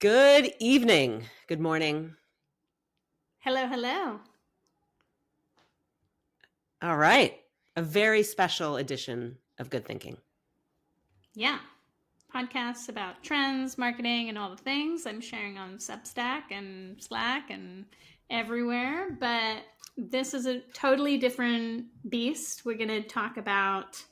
Good evening. Good morning. Hello, hello. All right. A very special edition of Good Thinking. Yeah. Podcasts about trends, marketing, and all the things I'm sharing on Substack and Slack and everywhere. But this is a totally different beast. We're going to talk about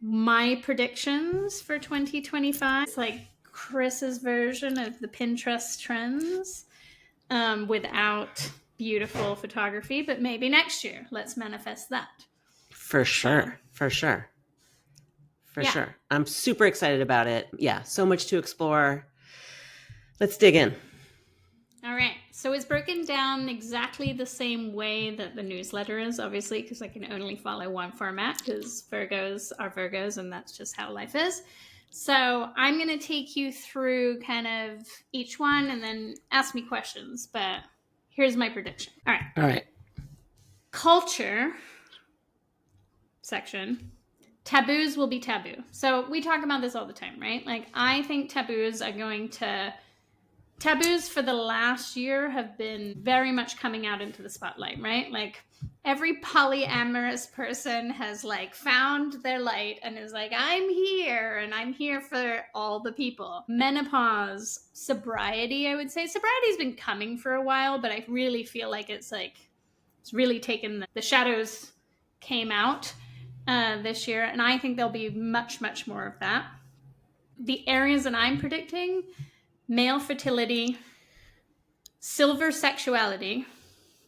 my predictions for 2025. It's like Chris's version of the Pinterest trends without beautiful photography, but maybe next year. Let's manifest that. For sure. For sure. For Yeah. sure. I'm super excited about it. Yeah, so much to explore. Let's dig in. All right. So it's broken down exactly the same way that the newsletter is, obviously, because I can only follow one format because Virgos are Virgos and that's just how life is. So I'm going to take you through kind of each one and then ask me questions. But here's my prediction. All right. All right. Culture section. Taboos will be taboo. So we talk about this all the time, right? Like, I think taboos for the last year have been very much coming out into the spotlight, right? Like, every polyamorous person has like found their light and is like, I'm here and I'm here for all the people. Menopause, sobriety, I would say. Sobriety's been coming for a while, but I really feel like it's really taken the shadows came out this year. And I think there'll be much, much more of that. The areas that I'm predicting: male fertility, silver sexuality,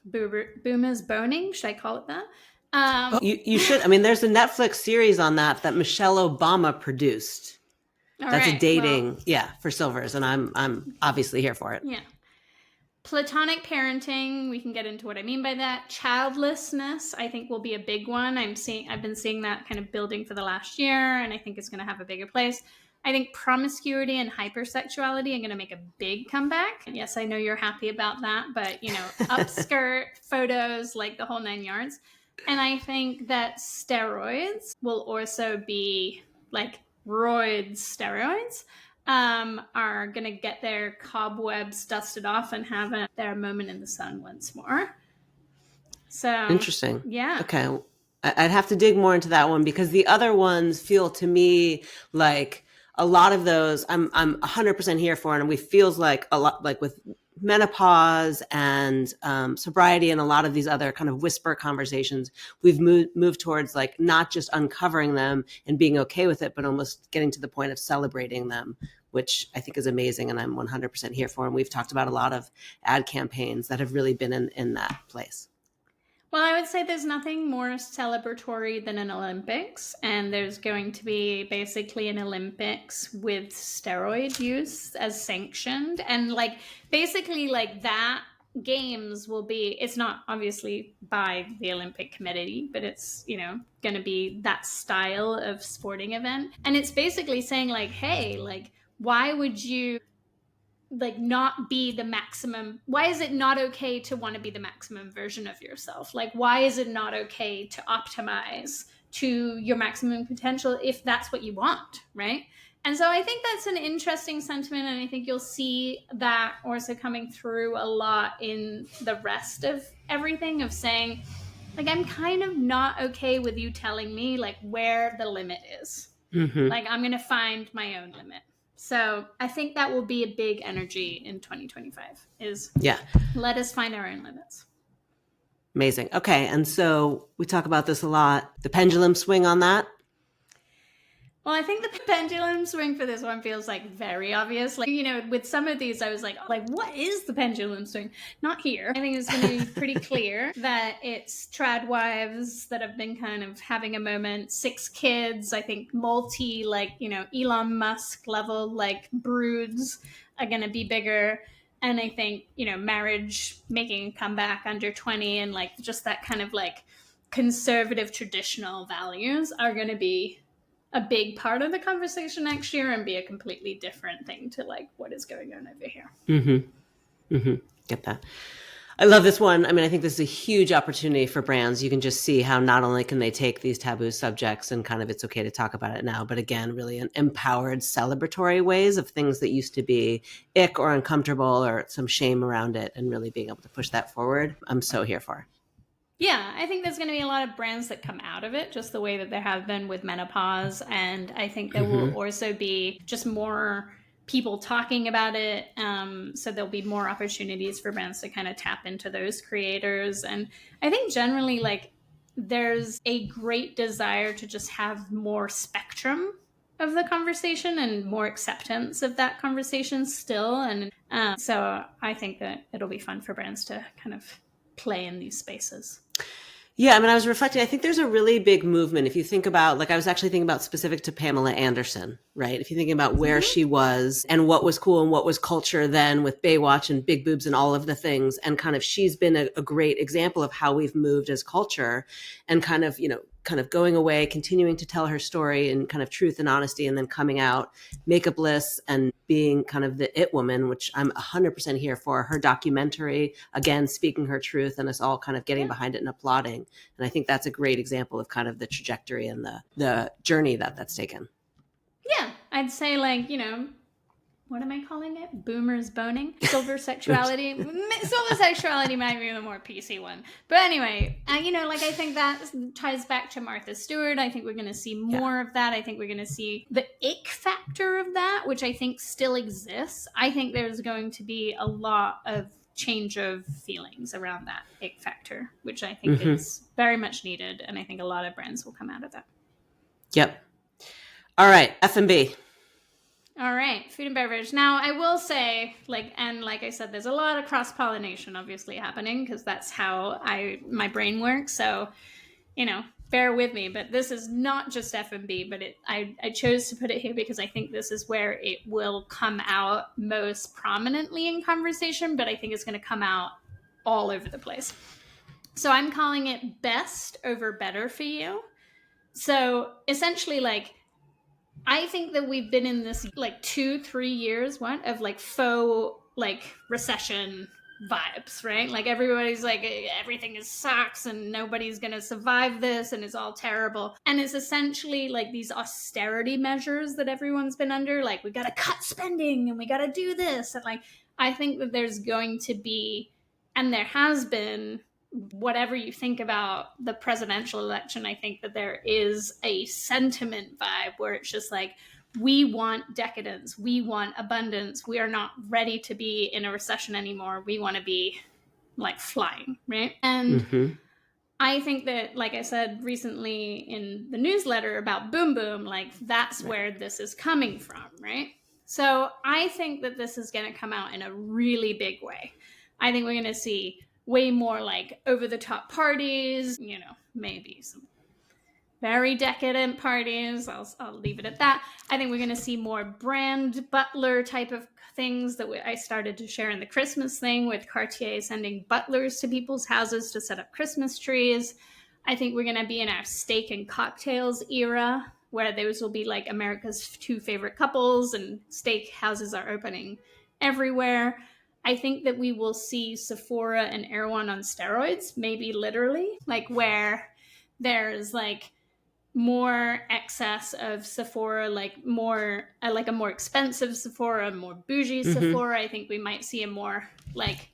boomers boning, should I call it that? You should. I mean, there's a Netflix series on that Michelle Obama produced. That's a dating, for silvers, and I'm obviously here for it. Yeah. Platonic parenting, we can get into what I mean by that. Childlessness, I think, will be a big one. I've been seeing that kind of building for the last year, and I think it's going to have a bigger place. I think promiscuity and hypersexuality are going to make a big comeback. Yes, I know you're happy about that, but, upskirt photos, like the whole 9 yards. And I think that steroids will also be like steroids. Are going to get their cobwebs dusted off and have their moment in the sun once more. So Interesting. Yeah. Okay. I'd have to dig more into that one because the other ones feel to me like a lot of those I'm 100% here for, and we feels like a lot like with menopause and sobriety and a lot of these other kind of whisper conversations, we've moved towards like not just uncovering them and being okay with it, but almost getting to the point of celebrating them, which I think is amazing and I'm 100% here for. And we've talked about a lot of ad campaigns that have really been in that place. Well, I would say there's nothing more celebratory than an Olympics, and there's going to be basically an Olympics with steroid use as sanctioned, and like basically like that games will be, it's not obviously by the Olympic Committee, but it's going to be that style of sporting event, and it's basically saying like, hey, like, why would you like not be the maximum? Why is it not okay to want to be the maximum version of yourself? Like, why is it not okay to optimize to your maximum potential if that's what you want, right? And so I think that's an interesting sentiment, and I think you'll see that also coming through a lot in the rest of everything, of saying like, I'm kind of not okay with you telling me like where the limit is. Mm-hmm. Like, I'm going to find my own limit. So I think that will be a big energy in 2025 is let us find our own limits. Amazing. Okay. And so we talk about this a lot. The pendulum swing on that. Well, I think the pendulum swing for this one feels like very obvious. Like, with some of these, I was like, what is the pendulum swing? Not here. I think it's going to be pretty clear that it's trad wives that have been kind of having a moment, 6 kids. I think Elon Musk level, like, broods are going to be bigger. And I think, marriage making a comeback under 20 and like just that kind of like conservative traditional values are going to be a big part of the conversation next year and be a completely different thing to like what is going on over here. Mm-hmm. Mm-hmm. Get that. I love this one. I mean, I think this is a huge opportunity for brands. You can just see how not only can they take these taboo subjects and kind of it's okay to talk about it now, but again, really an empowered, celebratory ways of things that used to be ick or uncomfortable or some shame around it, and really being able to push that forward. I'm so here for. Yeah, I think there's going to be a lot of brands that come out of it, just the way that there have been with menopause. And I think there will also be just more people talking about it. So there'll be more opportunities for brands to kind of tap into those creators. And I think generally, like, there's a great desire to just have more spectrum of the conversation and more acceptance of that conversation still. And so I think that it'll be fun for brands to kind of play in these spaces. Yeah, I mean, I was reflecting. I think there's a really big movement. If you think about, like, I was actually thinking about specific to Pamela Anderson, right? If you're thinking about where she was and what was cool and what was culture then with Baywatch and big boobs and all of the things, and kind of she's been a great example of how we've moved as culture and kind of, kind of going away, continuing to tell her story and kind of truth and honesty, and then coming out makeupless and being kind of the it woman, which I'm 100% here for. Her documentary, again, speaking her truth and us all kind of getting behind it and applauding. And I think that's a great example of kind of the trajectory and the journey that's taken. Yeah, I'd say, like, what am I calling it? Boomers boning? Silver sexuality? Silver sexuality might be the more PC one. But anyway, like, I think that ties back to Martha Stewart. I think we're going to see more of that. I think we're going to see the ick factor of that, which I think still exists. I think there's going to be a lot of change of feelings around that ick factor, which I think is very much needed. And I think a lot of brands will come out of that. Yep. All right, F&B. All right, food and beverage. Now, I will say, like I said, there's a lot of cross-pollination obviously happening because that's how my brain works. So, bear with me. But this is not just F&B, but I chose to put it here because I think this is where it will come out most prominently in conversation, but I think it's going to come out all over the place. So I'm calling it best over better for you. So essentially, like, I think that we've been in this like 2-3 years of like faux like recession vibes, right? Like everybody's like everything is sucks and nobody's gonna survive this and it's all terrible. And it's essentially like these austerity measures that everyone's been under, like we gotta cut spending and we gotta do this. And like I think that there's going to be, and there has been, whatever you think about the presidential election, I think that there is a sentiment vibe where it's just like, we want decadence, we want abundance, we are not ready to be in a recession anymore, we want to be like flying, right? And I think that, like I said recently in the newsletter about Boom Boom, like that's where this is coming from, right? So I think that this is going to come out in a really big way. I think we're going to see way more like over the top parties, maybe some very decadent parties. I'll leave it at that. I think we're going to see more brand butler type of things that I started to share in the Christmas thing with Cartier sending butlers to people's houses to set up Christmas trees. I think we're going to be in our steak and cocktails era where those will be like America's 2 favorite couples and steak houses are opening everywhere. I think that we will see Sephora and Erewhon on steroids, maybe literally, like where there's like more excess of Sephora, like more like a more expensive Sephora, more bougie Sephora. I think we might see a more like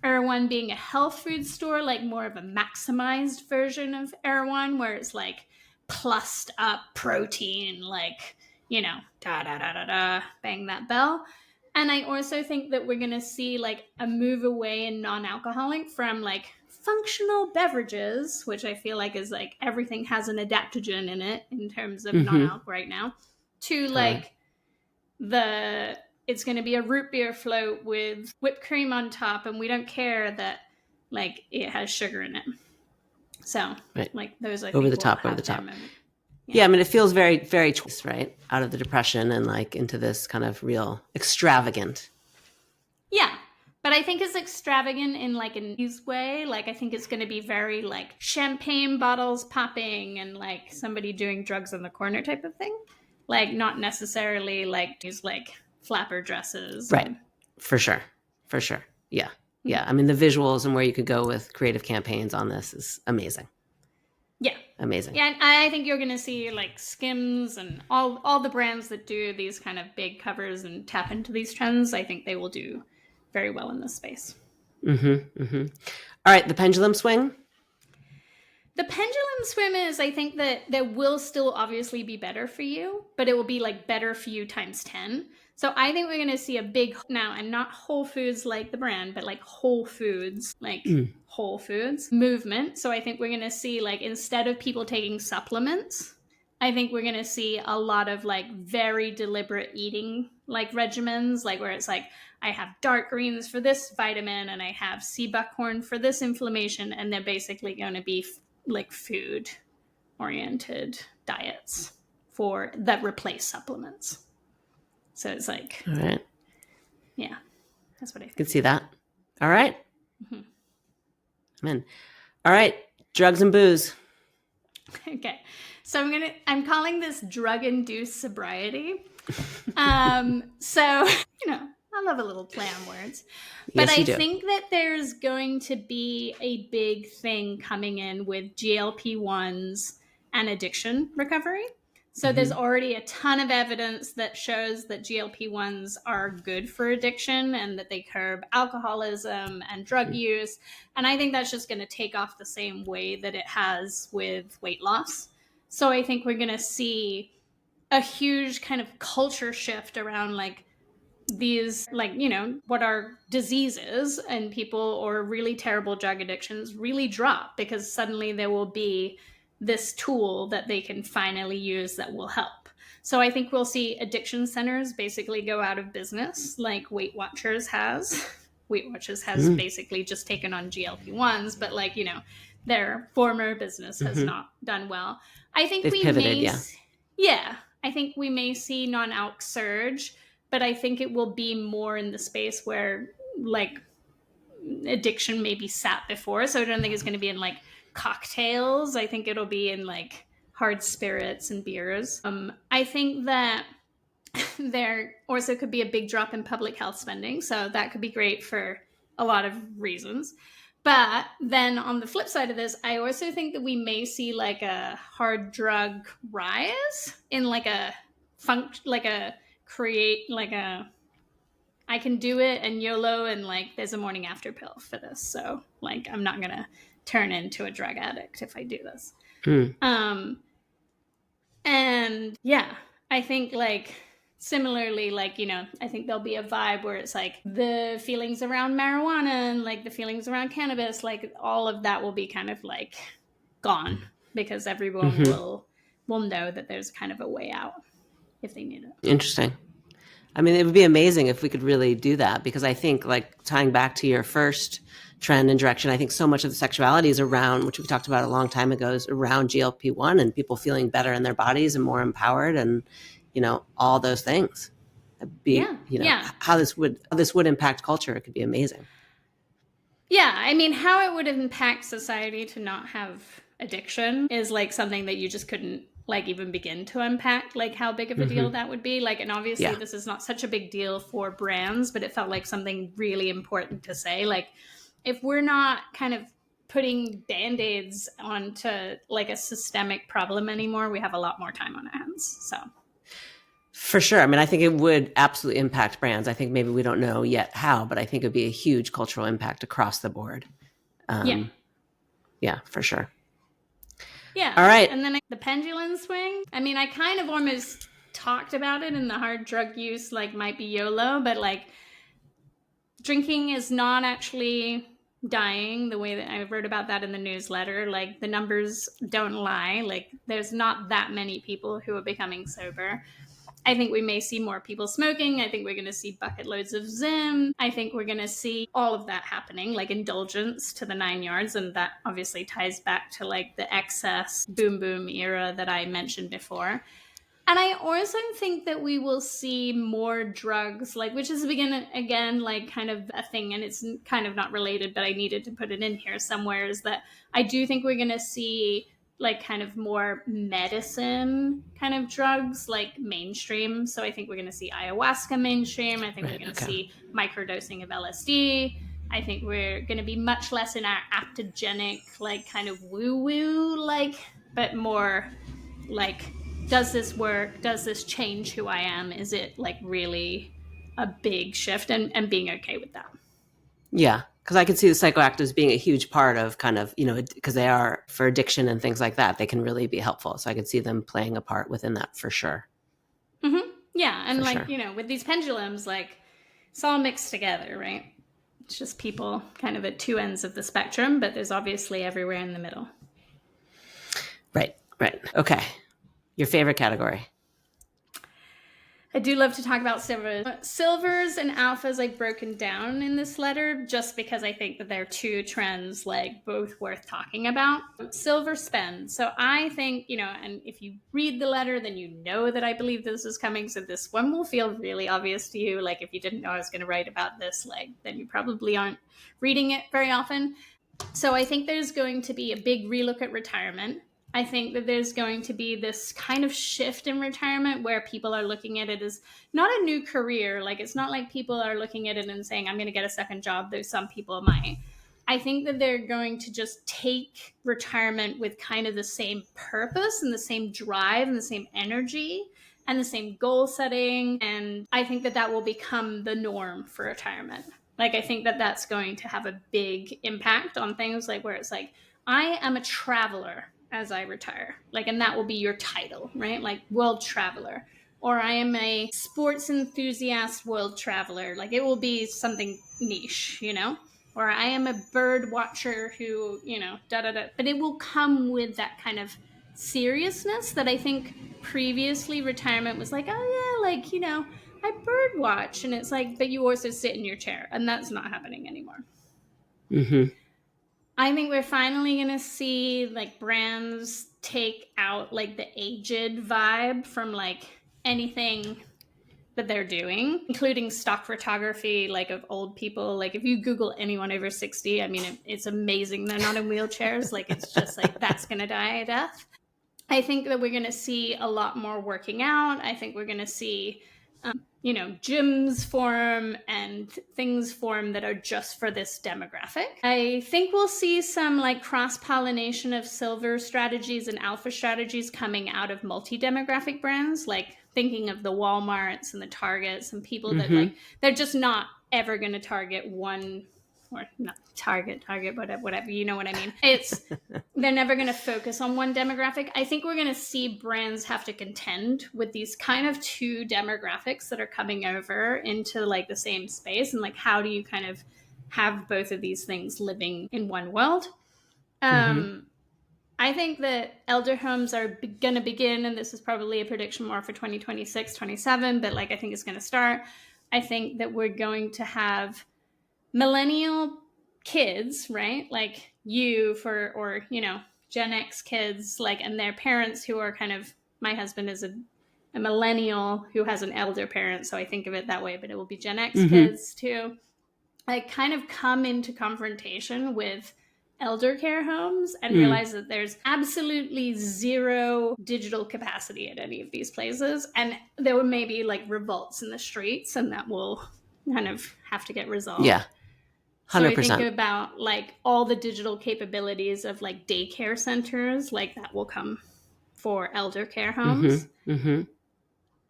Erewhon being a health food store, like more of a maximized version of Erewhon, where it's like plussed up protein, like, da da da da da, bang that bell. And I also think that we're going to see like a move away in non-alcoholic from like functional beverages, which I feel like is like everything has an adaptogen in it in terms of non-alc right now, to like it's going to be a root beer float with whipped cream on top, and we don't care that like it has sugar in it. So like those, I think, over the top. Yeah, I mean, it feels very, very twist, right? Out of the depression and like into this kind of real extravagant. Yeah. But I think it's extravagant in like an ease way. Like I think it's going to be very like champagne bottles popping and like somebody doing drugs in the corner type of thing. Like not necessarily like these like flapper dresses. Right. For sure. Yeah. Yeah, I mean, the visuals and where you could go with creative campaigns on this is amazing. Yeah. Amazing. Yeah, and I think you're going to see like Skims and all the brands that do these kind of big covers and tap into these trends. I think they will do very well in this space. All right, the pendulum swing. The pendulum swim is, I think that there will still obviously be better for you, but it will be like better for you times 10. So I think we're going to see a big now, and not Whole Foods like the brand, but like Whole Foods, like Whole Foods movement. So I think we're going to see, like, instead of people taking supplements, I think we're going to see a lot of like very deliberate eating like regimens, like where it's like, I have dark greens for this vitamin and I have sea buckhorn for this inflammation. And they're basically going to be like food oriented diets for that replace supplements. So it's like, All right. Yeah, that's what I think. Can see that. All right. Amen. All right. Drugs and booze. Okay. So I'm calling this drug induced sobriety. So, I love a little play on words. But Yes, I you do. think that there's going to be a big thing coming in with GLP-1s and addiction recovery. So there's already a ton of evidence that shows that GLP-1s are good for addiction and that they curb alcoholism and drug use. And I think that's just going to take off the same way that it has with weight loss. So I think we're going to see a huge kind of culture shift around like these, like, what are diseases and people or really terrible drug addictions really drop, because suddenly there will be this tool that they can finally use that will help. So I think we'll see addiction centers basically go out of business, like Weight Watchers has. Weight Watchers has basically just taken on GLP-1s, but like, their former business has not done well. I think They've pivoted, I think we may see non-alc surge, but I think it will be more in the space where like addiction maybe sat before. So I don't think it's going to be in like cocktails. I think it'll be in like hard spirits and beers. I think that there also could be a big drop in public health spending. So that could be great for a lot of reasons. But then on the flip side of this, I also think that we may see like a hard drug rise in like a I can do it and YOLO, and like there's a morning after pill for this. So like I'm not gonna turn into a drug addict if I do this. And yeah, I think like similarly, like, I think there'll be a vibe where it's like the feelings around marijuana and like the feelings around cannabis, like all of that will be kind of like gone, because everyone will know that there's kind of a way out if they need it. Interesting. I mean, it would be amazing if we could really do that, because I think, like, tying back to your first trend and direction, I think so much of the sexuality is around, which we talked about a long time ago, is around GLP-1 and people feeling better in their bodies and more empowered and, all those things. How this would impact culture. It could be amazing. Yeah, I mean, how it would impact society to not have addiction is like something that you just couldn't like even begin to unpack, like how big of a deal that would be. Like, and obviously this is not such a big deal for brands, but it felt like something really important to say. Like, if we're not kind of putting band-aids onto like a systemic problem anymore, we have a lot more time on our hands. So for sure. I mean, I think it would absolutely impact brands. I think maybe we don't know yet how, but I think it would be a huge cultural impact across the board. Yeah, for sure. Yeah. All right. And then the pendulum swing. I mean, I kind of almost talked about it in the hard drug use, like might be YOLO, but like drinking is not actually dying the way that I wrote about that in the newsletter. Like the numbers don't lie. Like there's not that many people who are becoming sober. I think we may see more people smoking. I think we're going to see bucket loads of Zim. I think we're going to see all of that happening, like indulgence to the 9 yards. And that obviously ties back to like the excess boom boom era that I mentioned before. And I also think that we will see more drugs, like, which is again, like kind of a thing, and it's kind of not related, but I needed to put it in here somewhere, is that I do think we're going to see like kind of more medicine kind of drugs, like mainstream. So I think we're going to see ayahuasca mainstream. I think we're going to see microdosing of LSD. I think we're going to be much less in our aptogenic, like kind of woo woo, like, but more like, does this work? Does this change who I am? Is it like really a big shift, and being okay with that? Yeah, because I can see the psychoactives being a huge part of kind of, because they are for addiction and things like that, they can really be helpful. So I could see them playing a part within that for sure. Yeah, and For like, sure. with these pendulums, like, it's all mixed together, right? It's just people kind of at two ends of the spectrum, but there's obviously everywhere in the middle. Right, right. Okay. Your favorite category? I do love to talk about silvers. Silvers and alphas like broken down in this letter just because I think that they're two trends like both worth talking about. Silver spend. So I think, and if you read the letter, then you know that I believe this is coming. So this one will feel really obvious to you. Like if you didn't know I was going to write about this, like then you probably aren't reading it very often. So I think there's going to be a big relook at retirement. I think that there's going to be this kind of shift in retirement where people are looking at it as not a new career. Like, it's not like people are looking at it and saying, I'm going to get a second job, though some people might. I think that they're going to just take retirement with kind of the same purpose and the same drive and the same energy and the same goal setting. And I think that that will become the norm for retirement. Like, I think that that's going to have a big impact on things like where it's like, I am a traveler as I retire. Like, and that will be your title, right? Like, world traveler. Or I am a sports enthusiast world traveler. Like, it will be something niche. Or I am a bird watcher who, da da da. But it will come with that kind of seriousness that I think previously retirement was like, oh yeah, like, I bird watch. And it's like, but you also sit in your chair. And that's not happening anymore. Mm-hmm. I think we're finally going to see like brands take out like the aged vibe from like anything that they're doing, including stock photography, like of old people. Like if you Google anyone over 60, I mean, it's amazing. They're not in wheelchairs. Like it's just like, that's going to die a death. I think that we're going to see a lot more working out. I think we're going to see, gyms form and things form that are just for this demographic. I think we'll see some like cross pollination of silver strategies and alpha strategies coming out of multi demographic brands, like thinking of the Walmarts and the Targets and people that Mm-hmm. like, they're just not ever going to target one, or not target, whatever, you know what I mean? They're never going to focus on one demographic. I think we're going to see brands have to contend with these kind of two demographics that are coming over into like the same space. And like, how do you kind of have both of these things living in one world? Mm-hmm. I think that elder homes are going to begin, and this is probably a prediction more for 2026, 27, but like I think it's going to start. I think that we're going to have millennial kids, right? Like or Gen X kids, like, and their parents who are kind of, my husband is a millennial who has an elder parent. So I think of it that way, but it will be Gen X Mm-hmm. kids too. Like kind of come into confrontation with elder care homes and Mm. realize that there's absolutely zero digital capacity at any of these places. And there were maybe like revolts in the streets, and that will kind of have to get Yeah. resolved. So I think 100%. about like all the digital capabilities of like daycare centers, like that will come for elder care homes. Mm-hmm. Mm-hmm.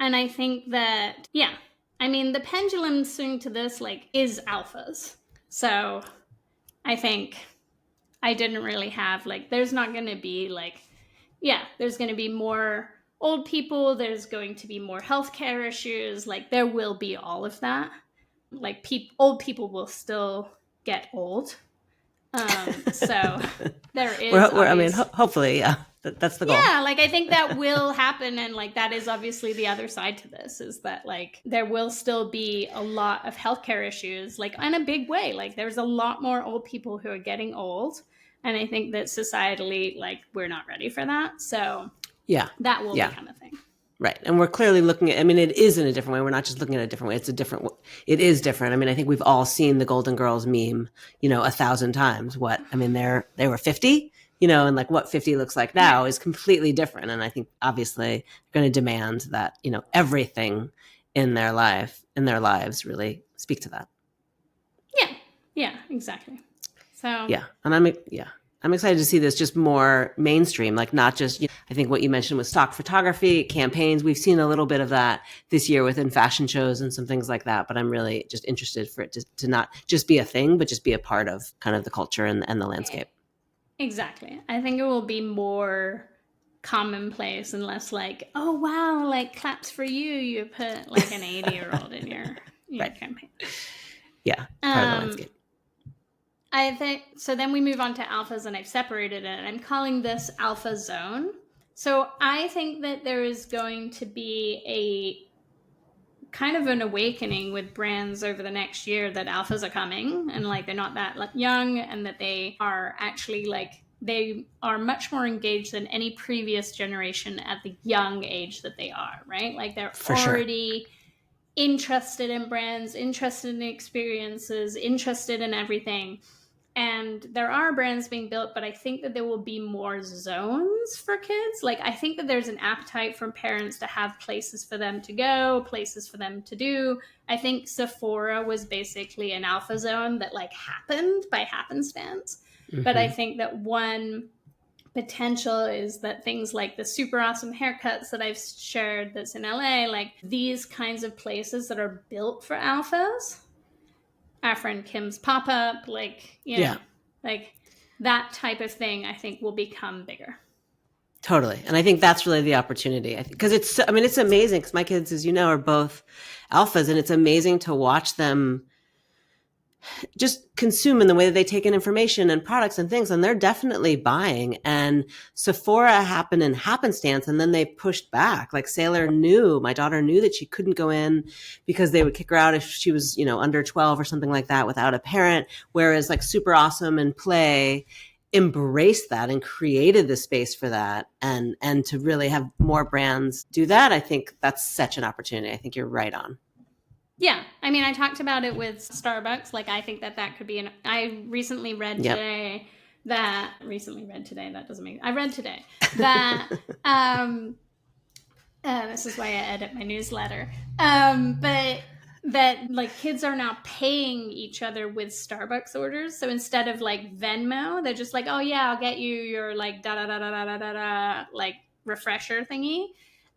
And I think that, yeah, I mean, the pendulum swing to this like is alphas. So I think I didn't really have like, there's not going to be like, yeah, there's going to be more old people. There's going to be more healthcare issues. Like there will be all of that. Like old people will still get old. So there is I mean, obvious, hopefully, yeah. That's the goal. yeah, like I think that will happen, and like that is obviously the other side to this, is that like there will still be a lot of healthcare issues, like in a big way. Like there's a lot more old people who are getting old, and I think that societally, like we're not ready for that. So Yeah. that will Yeah. become a thing. Right. And we're clearly looking at, I mean, it is in a different way. We're not just looking at a different way. It is different. I mean, I think we've all seen the Golden Girls meme, 1,000 times. I mean, they were 50, and like what 50 looks like now Right. is completely different. And I think obviously they're going to demand that, everything in their lives really speak to that. Yeah. Yeah, exactly. So Yeah, and I'm excited to see this just more mainstream, like not just I think what you mentioned with stock photography campaigns. We've seen a little bit of that this year within fashion shows and some things like that. But I'm really just interested for it to not just be a thing, but just be a part of kind of the culture and the landscape. exactly. I think it will be more commonplace and less like, oh wow, like claps for you. You put like an 80-year-old in your Right. campaign. Yeah, it's part of the Um, landscape. I think so. Then we move on to alphas, and I've separated it. And I'm calling this alpha zone. So I think that there is going to be a kind of an awakening with brands over the next year that alphas are coming and like they're not that young and that they are actually like they are much more engaged than any previous generation at the young age that they are, right? Like they're For sure. already interested in brands, interested in experiences, interested in everything. And there are brands being built, but I think that there will be more zones for kids. Like, I think that there's an appetite from parents to have places for them to go, places for them to do. I think Sephora was basically an alpha zone that like happened by happenstance. But I Hmm. think that one potential is that things like the super awesome haircuts that I've shared that's in LA, like these kinds of places that are built for alphas, our friend Kim's pop up, like, Yeah, like that type of thing, I think will become bigger. totally. And I think that's really the opportunity. I think because I mean, it's amazing because my kids, as you know, are both alphas, and it's amazing to watch them just consume in the way that they take in information and products and things. And they're definitely buying. And Sephora happened in happenstance. And then they pushed back. Like my daughter knew that she couldn't go in because they would kick her out if she was, under 12 or something like that without a parent. Whereas like Super Awesome and Play embraced that and created the space for that. And to really have more brands do that, I think that's such an opportunity. I think you're right on. Yeah, I mean, I talked about it with Starbucks. Like, I think that that could be an. I recently read Yep. today that recently read today. That doesn't make. I read today that um, this is why I edit my newsletter. But that like kids are now paying each other with Starbucks orders. So instead of like Venmo, they're just like, oh yeah, I'll get you your like da da da da da da da da like refresher thingy.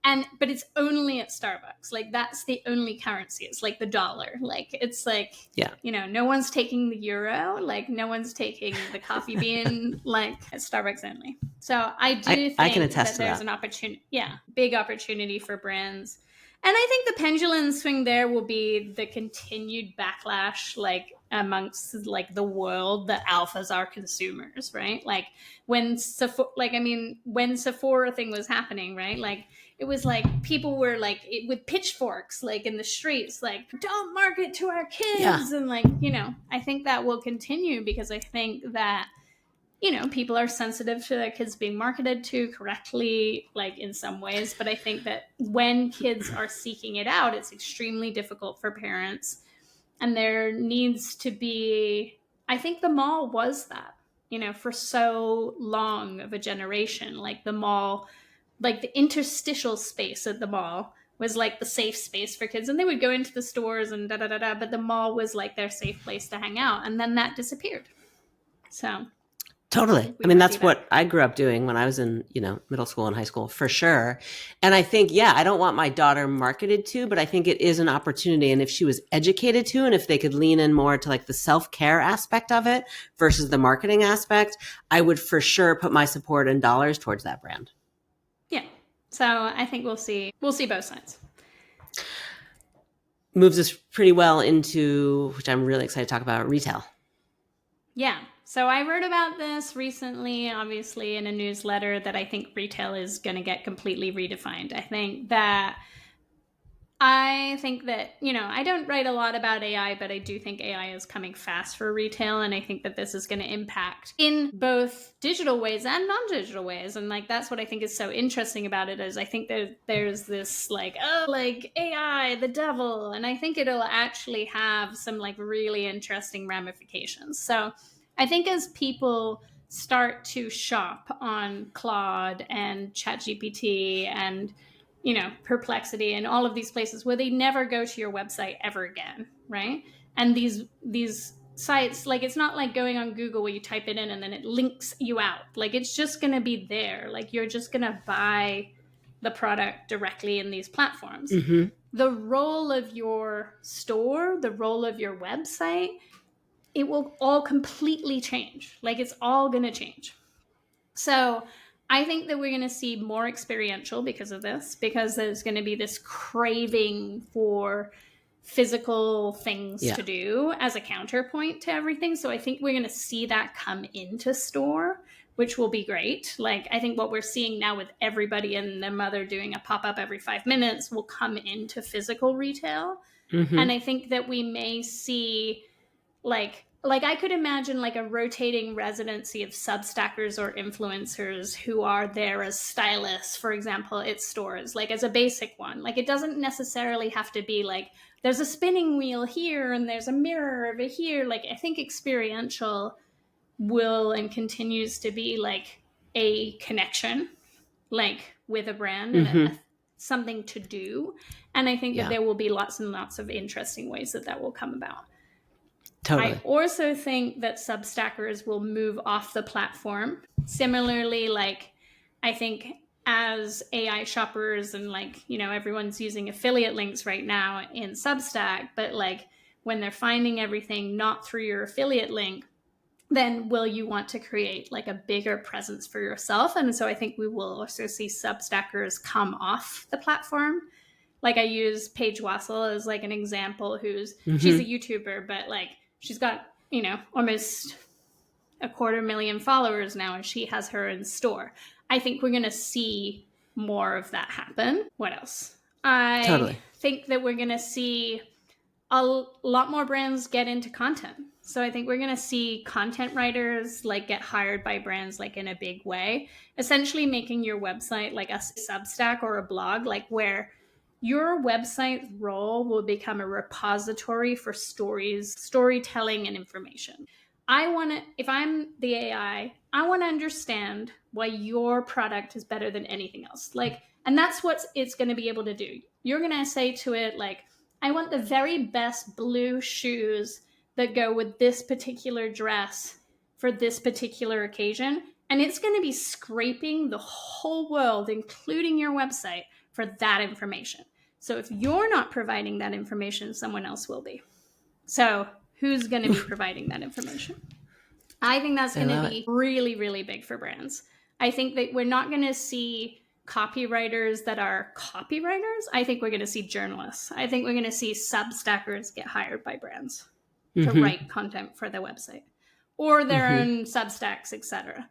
And but it's only at Starbucks. Like that's the only currency. It's like the dollar. Like it's like Yeah. no one's taking the euro. Like no one's taking the coffee bean. Like it's Starbucks only. So I do I can think attest that to there's that. an opportunity, yeah, big opportunity for brands. And I think the pendulum swing there will be the continued backlash, like amongst like the world that alphas are consumers, right? Like when Sephora, like I mean, when Sephora thing was happening, right? Like it was like people were like with pitchforks, like in the streets, like don't market to our Yeah. kids, and like I think that will continue because I think that people are sensitive to their kids being marketed to correctly, like in some ways. But I think that when kids are seeking it out, it's extremely difficult for parents. And there needs to be, I think the mall was that, for so long of a generation. Like the mall, like the interstitial space at the mall was like the safe space for kids. And they would go into the stores and da da da da, but the mall was like their safe place to hang out. And then that disappeared. So I Totally. think I we mean, might be that's back. what I grew up doing when I was in, middle school and high school for sure. And I think, yeah, I don't want my daughter marketed to, but I think it is an opportunity. And if she was educated to, and if they could lean in more to like the self-care aspect of it versus the marketing aspect, I would for sure put my support and dollars towards that brand. Yeah. So I think we'll see both sides. Moves us pretty well into, which I'm really excited to talk about, retail. Yeah. So I wrote about this recently, obviously, in a newsletter that I think retail is going to get completely redefined. I think that, I don't write a lot about AI, but I do think AI is coming fast for retail. And I think that this is going to impact in both digital ways and non-digital ways. And like, that's what I think is so interesting about it is I think that there's this like, oh, like AI, the devil. And I think it'll actually have some like really interesting ramifications. So I think as people start to shop on Claude and ChatGPT and Perplexity and all of these places where they never go to your website ever again, right? And these sites, like it's not like going on Google where you type it in and then it links you out. Like it's just going to be there. Like you're just going to buy the product directly in these platforms. Mm-hmm. The role of your store, the role of your website, it will all completely change. Like it's all going to change. So I think that we're going to see more experiential because of this, because there's going to be this craving for physical things Yeah. to do as a counterpoint to everything. So I think we're going to see that come into store, which will be great. Like I think what we're seeing now with everybody and their mother doing a pop-up every 5 minutes will come into physical retail. Mm-hmm. And I think that we may see like I could imagine like a rotating residency of substackers or influencers who are there as stylists, for example, at stores, like as a basic one. Like it doesn't necessarily have to be like there's a spinning wheel here and there's a mirror over here. Like I think experiential will and continues to be like a connection, like with a brand and Mm-hmm. something to do. And I think that Yeah. there will be lots and lots of interesting ways that that will come about. I Totally. also think that Substackers will move off the platform. Similarly, like I think as AI shoppers and like, you know, everyone's using affiliate links right now in Substack, but like when they're finding everything not through your affiliate link, then will you want to create like a bigger presence for yourself? And so I think we will also see Substackers come off the platform. Like I use Paige Wassel as like an example she's a Mm-hmm. YouTuber, but like she's got, you know, almost 250,000 followers now and she has her in store. I think we're going to see more of that happen. What else? I Totally. think that we're going to see a lot more brands get into content. So I think we're going to see content writers like get hired by brands like in a big way, essentially making your website like a Substack or a blog, like where your website's role will become a repository for stories, storytelling, and information. I want to, if I'm the AI, I want to understand why your product is better than anything else. Like, and that's what it's going to be able to do. You're going to say to it, like, I want the very best blue shoes that go with this particular dress for this particular occasion. And it's going to be scraping the whole world, including your website, for that information. So if you're not providing that information, someone else will be. So who's going to be providing that information? I think that's I going to love it. be really, really big for brands. I think that we're not going to see copywriters that are copywriters. I think we're going to see journalists. I think we're going to see Substackers get hired by brands to Mm-hmm. write content for their website or their Mm-hmm. own Substacks, etc.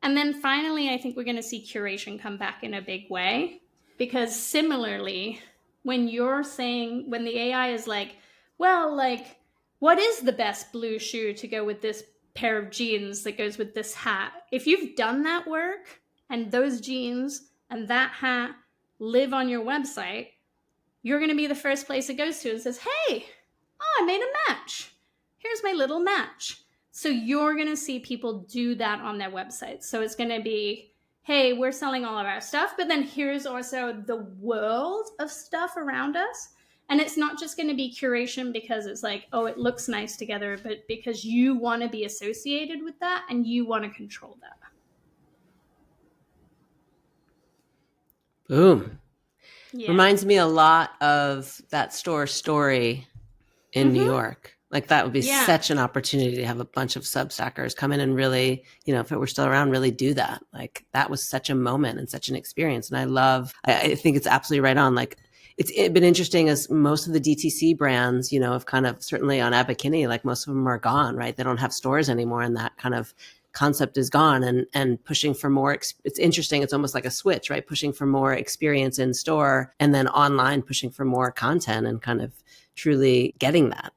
And then finally, I think we're going to see curation come back in a big way because similarly, when the AI is like, well, like, what is the best blue shoe to go with this pair of jeans that goes with this hat? If you've done that work and those jeans and that hat live on your website, you're going to be the first place it goes to and says, hey, I made a match. Here's my little match. So you're going to see people do that on their websites. So it's going to be, hey, we're selling all of our stuff, but then here's also the world of stuff around us. And it's not just going to be curation because it's like, oh, it looks nice together, but because you want to be associated with that and you want to control that. Boom. Yeah. Reminds me a lot of that store story in New York. Like that would be Yeah. such an opportunity to have a bunch of Substackers come in and really, you know, if it were still around, really do that. Like that was such a moment and such an experience. And I think it's absolutely right on. Like it's been interesting as most of the DTC brands, you know, have kind of certainly on Abercrombie, like most of them are gone, right? They don't have stores anymore. And that kind of concept is gone and pushing for more. It's interesting. It's almost like a switch, right? Pushing for more experience in store and then online pushing for more content and kind of truly getting that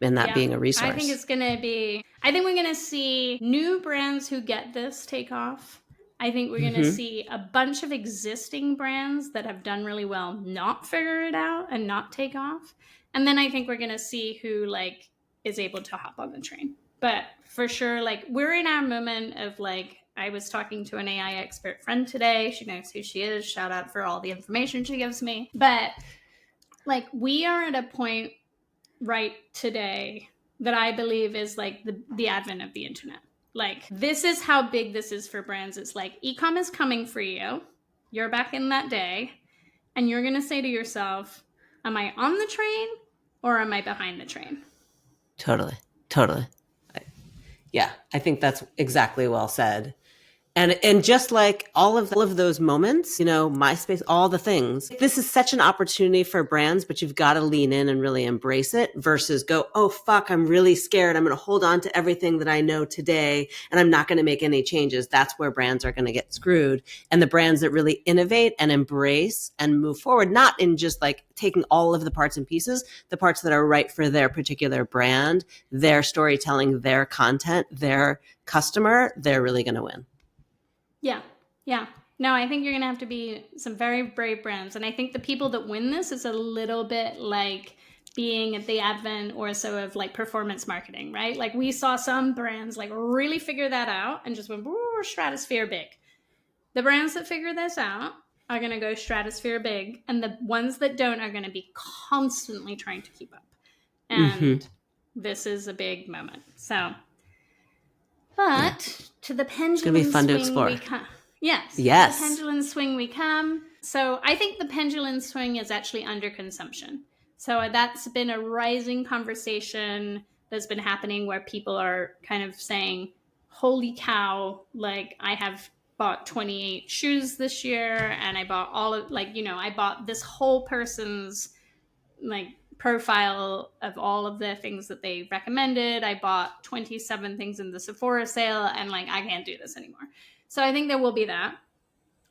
and that being a resource. I think we're going to see new brands who get this take off. I think we're going to see a bunch of existing brands that have done really well not figure it out and not take off. And then I think we're going to see who like is able to hop on the train. But for sure, like we're in our moment of like, I was talking to an AI expert friend today. She knows who she is. Shout out for all the information she gives me. But like we are at a point right today that I believe is like the advent of the internet. Like, this is how big this is for brands. It's like e-com is coming for you. You're back in that day, and you're going to say to yourself, am I on the train or am I behind the train? Totally. Totally. Yeah, I think that's exactly well said. And just like all of those moments, you know, MySpace, all the things. This is such an opportunity for brands, but you've got to lean in and really embrace it versus go, oh fuck, I'm really scared. I'm going to hold on to everything that I know today and I'm not going to make any changes. That's where brands are going to get screwed. And the brands that really innovate and embrace and move forward, not in just like taking all of the parts and pieces, the parts that are right for their particular brand, their storytelling, their content, their customer, they're really going to win. Yeah. Yeah. No, I think you're going to have to be some very brave brands. And I think the people that win this is a little bit like being at the advent or so of like performance marketing, right? Like, we saw some brands like really figure that out and just went stratosphere big. The brands that figure this out are going to go stratosphere big. And the ones that don't are going to be constantly trying to keep up. And this is a big moment. So, but to the pendulum swing we come. Yes. Yes. To the pendulum swing we come. So I think the pendulum swing is actually under consumption. So that's been a rising conversation that's been happening where people are kind of saying, holy cow, like, I have bought 28 shoes this year and I bought all of, like, you know, I bought this whole person's like profile of all of the things that they recommended. I bought 27 things in the Sephora sale and like, I can't do this anymore. So I think there will be that.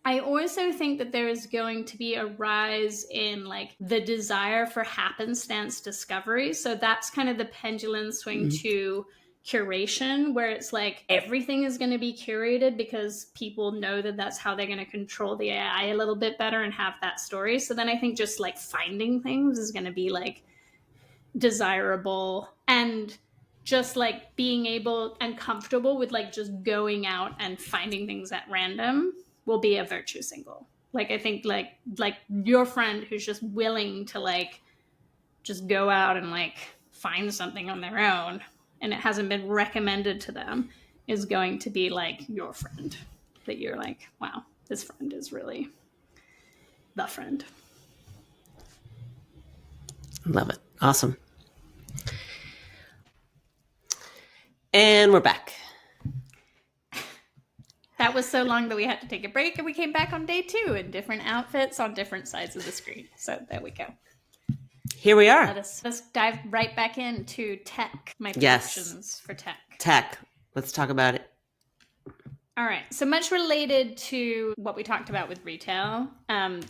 I also think that there is going to be a rise in like the desire for happenstance discovery. So that's kind of the pendulum swing to curation, where it's like everything is going to be curated because people know that that's how they're going to control the AI a little bit better and have that story. So then I think just like finding things is going to be like desirable, and just like being able and comfortable with like just going out and finding things at random will be a virtue single. Like, I think like your friend who's just willing to like just go out and like find something on their own and it hasn't been recommended to them is going to be like your friend that you're like, wow, this friend is really the friend. Love it. Awesome. And we're back. That was so long that we had to take a break, and we came back on day 2 in different outfits on different sides of the screen. So there we go. Here we are. Let's dive right back into tech, my predictions for tech. Tech. Let's talk about it. All right. So much related to what we talked about with retail.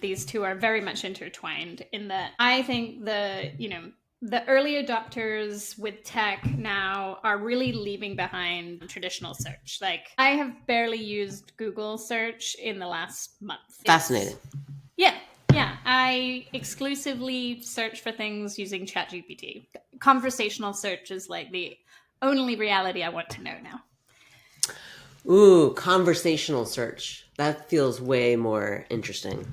These two are very much intertwined in that I think the early adopters with tech now are really leaving behind traditional search. Like, I have barely used Google search in the last month. Fascinating. Yeah. I exclusively search for things using ChatGPT. Conversational search is like the only reality I want to know now. Ooh, conversational search. That feels way more interesting.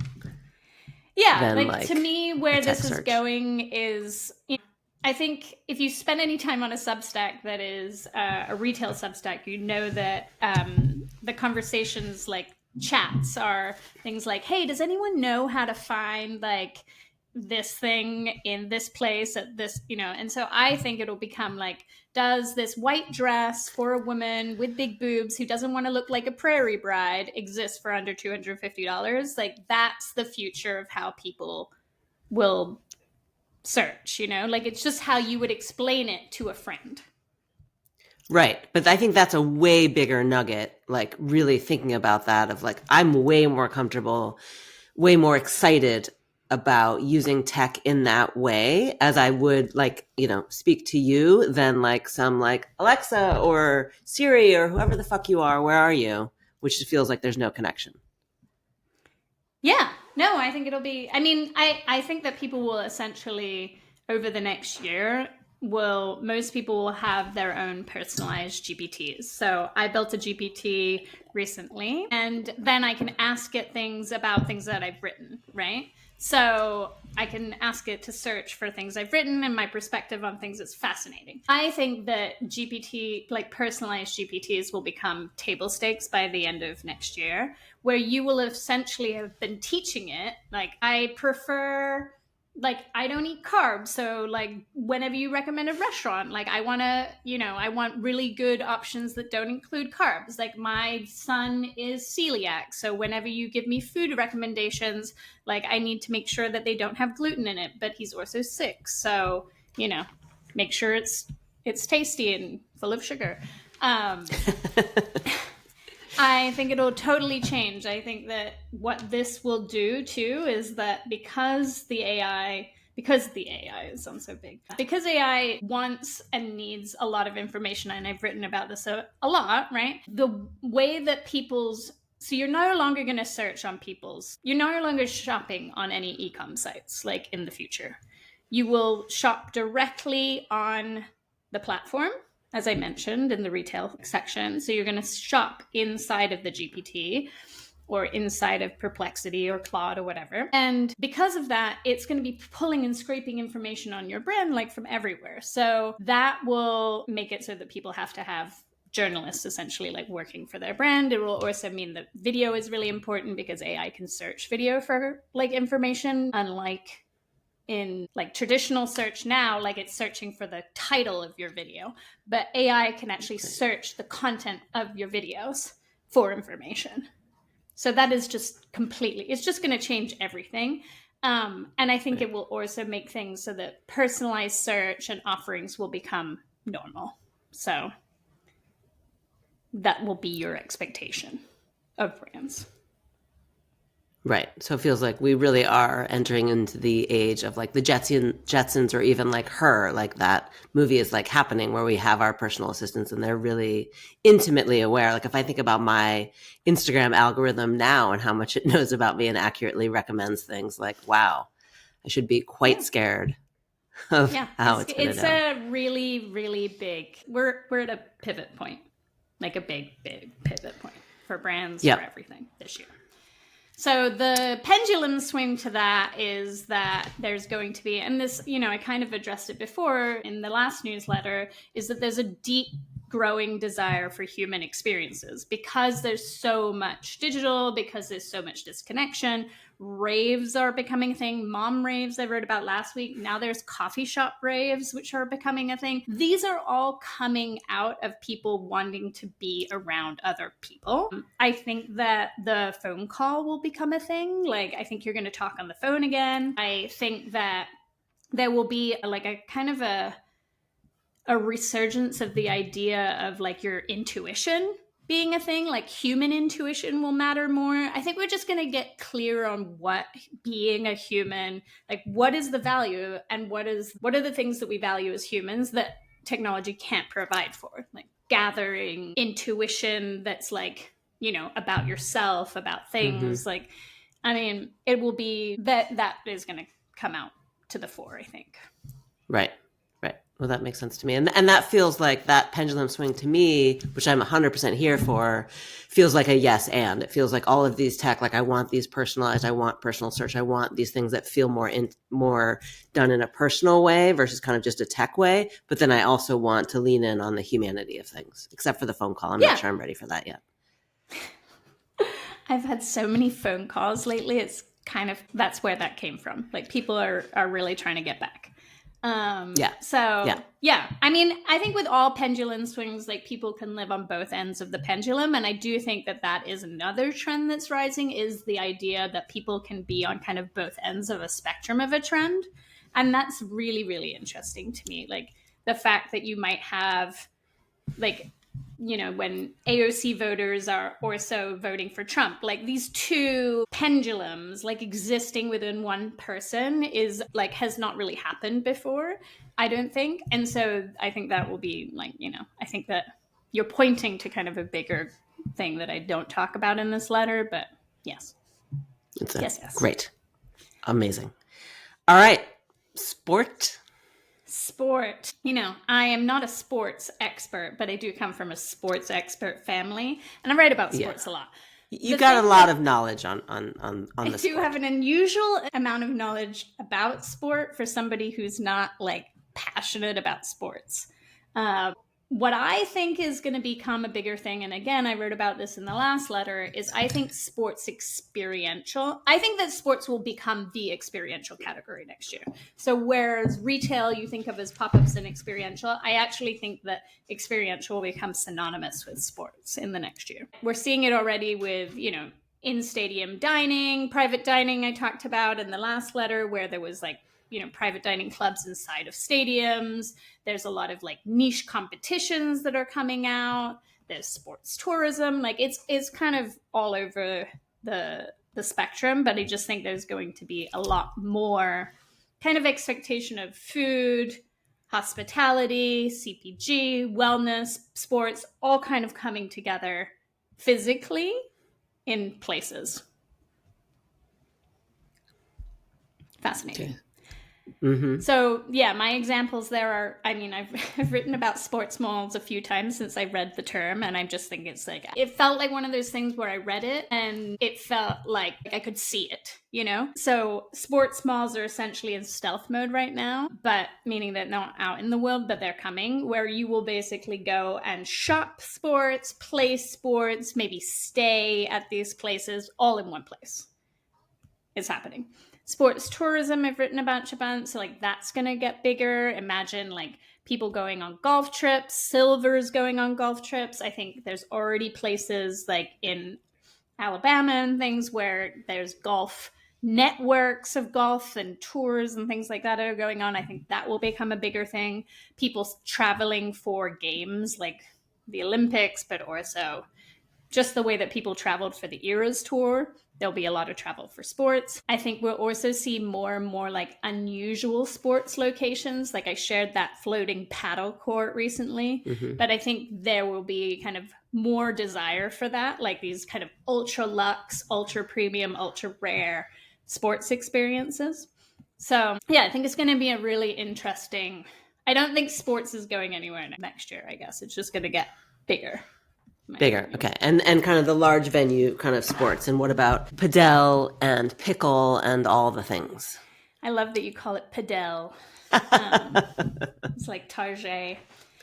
Yeah, like to me, where this is search. going is, I think if you spend any time on a Substack that is a retail Substack, you know that the conversations like chats are things like, hey, does anyone know how to find like this thing in this place at this, and so I think it'll become like, does this white dress for a woman with big boobs who doesn't want to look like a prairie bride exist for under $250? Like, that's the future of how people will search, like it's just how you would explain it to a friend. Right. But I think that's a way bigger nugget, like really thinking about that of like, I'm way more comfortable, way more excited about using tech in that way as I would like, speak to you than like some like Alexa or Siri or whoever the fuck you are. Where are you? Which feels like there's no connection. Yeah, no, I think it'll be, I think that people will essentially over the next year most people will have their own personalized GPTs. So I built a GPT recently, and then I can ask it things about things that I've written, right? So I can ask it to search for things I've written, and my perspective on things is fascinating. I think that GPT, like personalized GPTs, will become table stakes by the end of next year, where you will essentially have been teaching it, like, I prefer, like, I don't eat carbs, so like whenever you recommend a restaurant, like I want to, I want really good options that don't include carbs. Like my son is celiac, so whenever you give me food recommendations, like I need to make sure that they don't have gluten in it, but he's also sick, so make sure it's tasty and full of sugar. um I think it'll totally change. I think that what this will do too is that because the AI, it sounds so big, because AI wants and needs a lot of information, and I've written about this a lot, right? The way that so you're no longer going to search on you're no longer shopping on any e-com sites like in the future. You will shop directly on the platform, as I mentioned, in the retail section. So you're going to shop inside of the GPT or inside of Perplexity or Claude or whatever. And because of that, it's going to be pulling and scraping information on your brand like from everywhere. So that will make it so that people have to have journalists essentially like working for their brand. It will also mean that video is really important because AI can search video for like information, unlike in like traditional search now, like it's searching for the title of your video, but AI can actually search the content of your videos for information. So that is just it's just going to change everything. And I think it will also make things so that personalized search and offerings will become normal. So that will be your expectation of brands. Right. So it feels like we really are entering into the age of like the Jetsons, or even like Her, like that movie is like happening where we have our personal assistants and they're really intimately aware. Like if I think about my Instagram algorithm now and how much it knows about me and accurately recommends things, like, wow, I should be quite scared of how it's going to It's know. a really, really big, we're at a pivot point, like a big, big pivot point for brands, for everything this year. So the pendulum swing to that is that there's going to be, and this, I kind of addressed it before in the last newsletter, is that there's a deep growing desire for human experiences because there's so much digital, because there's so much disconnection. Raves are becoming a thing. Mom raves I wrote about last week. Now there's coffee shop raves, which are becoming a thing. These are all coming out of people wanting to be around other people. I think that the phone call will become a thing. Like, I think you're going to talk on the phone again. I think that there will be like a kind of a resurgence of the idea of like your intuition being a thing. Like human intuition will matter more. I think we're just going to get clear on what being a human, like what is the value and what are the things that we value as humans that technology can't provide for, like gathering intuition that's like, about yourself, about things. Like, I mean, it will be that is going to come out to the fore, I think. Right. Right. Well, that makes sense to me. And that feels like that pendulum swing to me, which I'm 100% here for, feels like a yes and. It feels like all of these tech, like I want these personalized, I want personal search, I want these things that feel more done in a personal way versus kind of just a tech way. But then I also want to lean in on the humanity of things, except for the phone call. I'm not sure I'm ready for that yet. I've had so many phone calls lately. It's kind of, that's where that came from. Like people are really trying to get back. I mean, I think with all pendulum swings, like people can live on both ends of the pendulum. And I do think that is another trend that's rising, is the idea that people can be on kind of both ends of a spectrum of a trend. And that's really, really interesting to me. Like the fact that you might have like, when AOC voters are also voting for Trump, like these two pendulums, like existing within one person is like, has not really happened before, I don't think. And so I think that will be like, I think that you're pointing to kind of a bigger thing that I don't talk about in this letter, but yes. Yes. Great. Amazing. All right. Sport. I am not a sports expert, but I do come from a sports expert family, and I write about sports a lot. You The got a thing lot that of knowledge on I the do sport. have an unusual amount of knowledge about sport for somebody who's not like passionate about sports. Uh, what I think is going to become a bigger thing, and again, I wrote about this in the last letter, is I think sports experiential. I think that sports will become the experiential category next year. So, whereas retail you think of as pop ups and experiential, I actually think that experiential will become synonymous with sports in the next year. We're seeing it already with, in stadium dining, private dining, I talked about in the last letter, where there was like, private dining clubs inside of stadiums. There's a lot of like niche competitions that are coming out. There's sports tourism. Like it's kind of all over the spectrum, but I just think there's going to be a lot more kind of expectation of food, hospitality, CPG, wellness, sports, all kind of coming together physically in places. Okay. Fascinating. Mm-hmm. So yeah, my examples there are, I mean, I've written about sports malls a few times since I read the term, and I just think it's like, it felt like one of those things where I read it and it felt like I could see it. So sports malls are essentially in stealth mode right now, but meaning that not out in the world, but they're coming, where you will basically go and shop sports, play sports, maybe stay at these places all in one place. Is happening. Sports tourism, I've written about, so like that's gonna get bigger. Imagine like people going on golf trips, Silver's going on golf trips. I think there's already places like in Alabama and things where there's golf networks of golf and tours and things like that are going on. I think that will become a bigger thing. People traveling for games like the Olympics, but also just the way that people traveled for the Eras tour. There'll be a lot of travel for sports. I think we'll also see more and more like unusual sports locations. Like I shared that floating paddle court recently, Mm-hmm. but I think there will be kind of more desire for that, like these kind of ultra luxe, ultra premium, ultra rare sports experiences. So yeah, I think it's going to be a really interesting. I don't think sports is going anywhere next year. I guess it's just going to get bigger. Bigger, Opinion. okay, and kind of the large venue kind of sports. And what about padel and pickle and all the things? I love that you call it padel. It's like Target.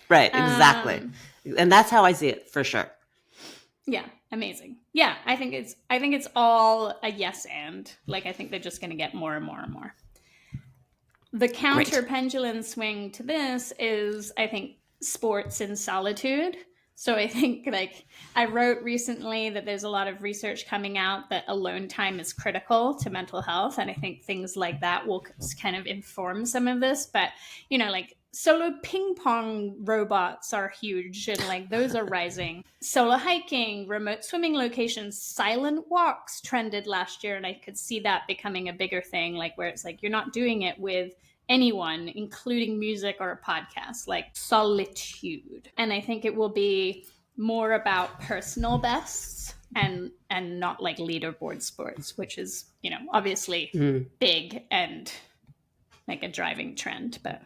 Right, exactly, Um, and that's how I see it for sure. yeah, amazing. Yeah, I think it's all a yes and. Like I think they're just going to get more and more and more. The counter Great. pendulum swing to this is, I think, sports in solitude. So I think, like, I wrote recently that there's a lot of research coming out that alone time is critical to mental health. And I think things like that will kind of inform some of this. But, like solo ping pong robots are huge and like those are rising. Solo hiking, remote swimming locations, silent walks trended last year. And I could see that becoming a bigger thing, like where it's like you're not doing it with anyone, including music or a podcast, like solitude. And I think it will be more about personal bests and not like leaderboard sports, which is, obviously Mm, big and like a driving trend, but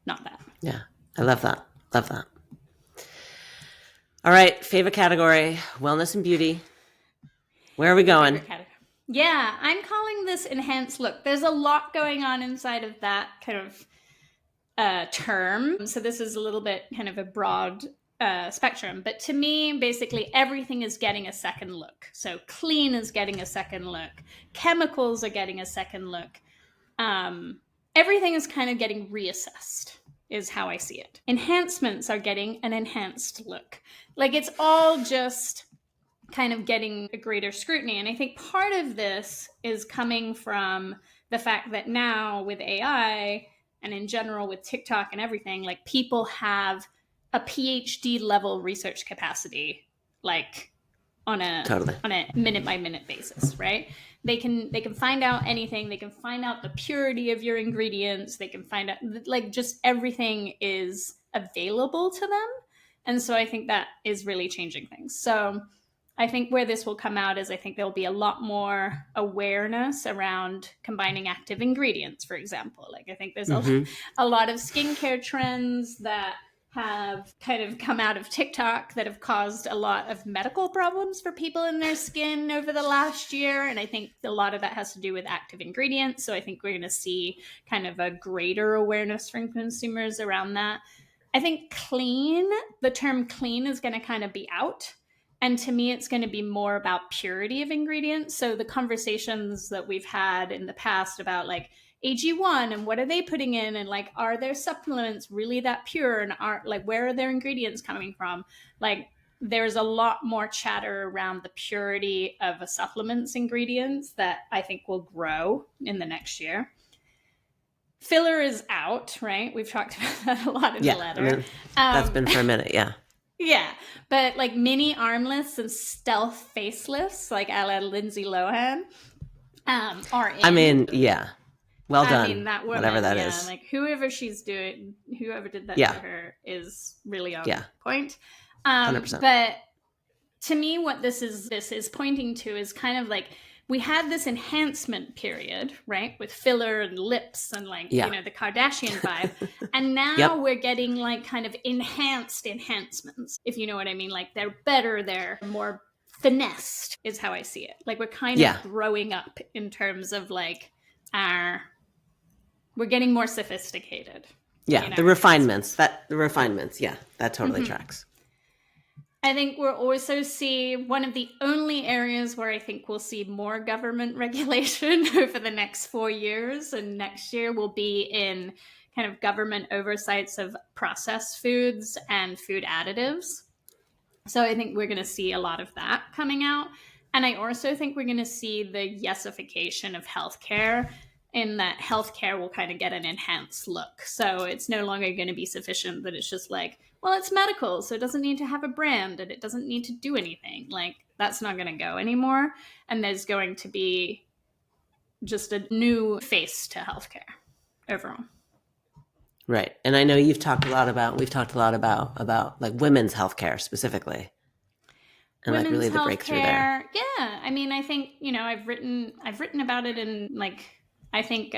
not that. yeah, I love that. Love that. All right, favorite category: wellness and beauty. Where are we Your going? favorite category? Yeah, I'm calling this enhanced look. There's a lot going on inside of that kind of term. So this is a little bit kind of a broad spectrum. But to me, basically, everything is getting a second look. So clean is getting a second look. Chemicals are getting a second look. Everything is kind of getting reassessed, is how I see it. Enhancements are getting an enhanced look. Like it's all just kind of getting a greater scrutiny. And I think part of this is coming from the fact that now with AI and in general with TikTok and everything, like people have a PhD level research capacity, like on a Totally. on a minute by minute basis, right? They can find out anything. They can find out the purity of your ingredients. They can find out like just everything is available to them. And so I think that is really changing things. So I think where this will come out is I think there'll be a lot more awareness around combining active ingredients, for example. Like I think there's Mm-hmm. a lot of skincare trends that have kind of come out of TikTok that have caused a lot of medical problems for people in their skin over the last year. And I think a lot of that has to do with active ingredients. So I think we're going to see kind of a greater awareness from consumers around that. I think the term clean is going to kind of be out. And to me, it's going to be more about purity of ingredients. So the conversations that we've had in the past about like AG1 and what are they putting in, and like, are their supplements really that pure, and are like, where are their ingredients coming from? Like, there's a lot more chatter around the purity of a supplement's ingredients that I think will grow in the next year. Filler is out, right? We've talked about that a lot in the Yeah, I letter. mean, that's been for a minute. Yeah. Yeah, but like mini armless and stealth facelifts, like a la Lindsay Lohan, are in. I mean, yeah. Well I mean, done. that woman, Whatever that yeah, is. like whoever did that Yeah. to her is really on Yeah. point. 100%. But to me, what this is pointing to is kind of like, we had this enhancement period, right, with filler and lips and like, Yeah. you know, the Kardashian vibe. And now Yep. we're getting like kind of enhanced enhancements, if you know what I mean. Like, they're better, they're more finessed, is how I see it. Like, we're kind Yeah. of growing up in terms of like we're getting more sophisticated. Yeah. The refinements. Yeah. That totally tracks. I think we'll also see one of the only areas where I think we'll see more government regulation over the next 4 years, and next year will be in kind of government oversights of processed foods and food additives. So I think we're going to see a lot of that coming out. And I also think we're going to see the yesification of healthcare, in that healthcare will kind of get an enhanced look. So it's no longer going to be sufficient that it's just like, well, it's medical, so it doesn't need to have a brand and it doesn't need to do anything. Like, that's not going to go anymore. And there's going to be just a new face to healthcare overall. Right. And I know we've talked a lot about like women's healthcare specifically. And Women's like really the breakthrough there. Yeah. I mean, I think, you know, I've written about it in like, I think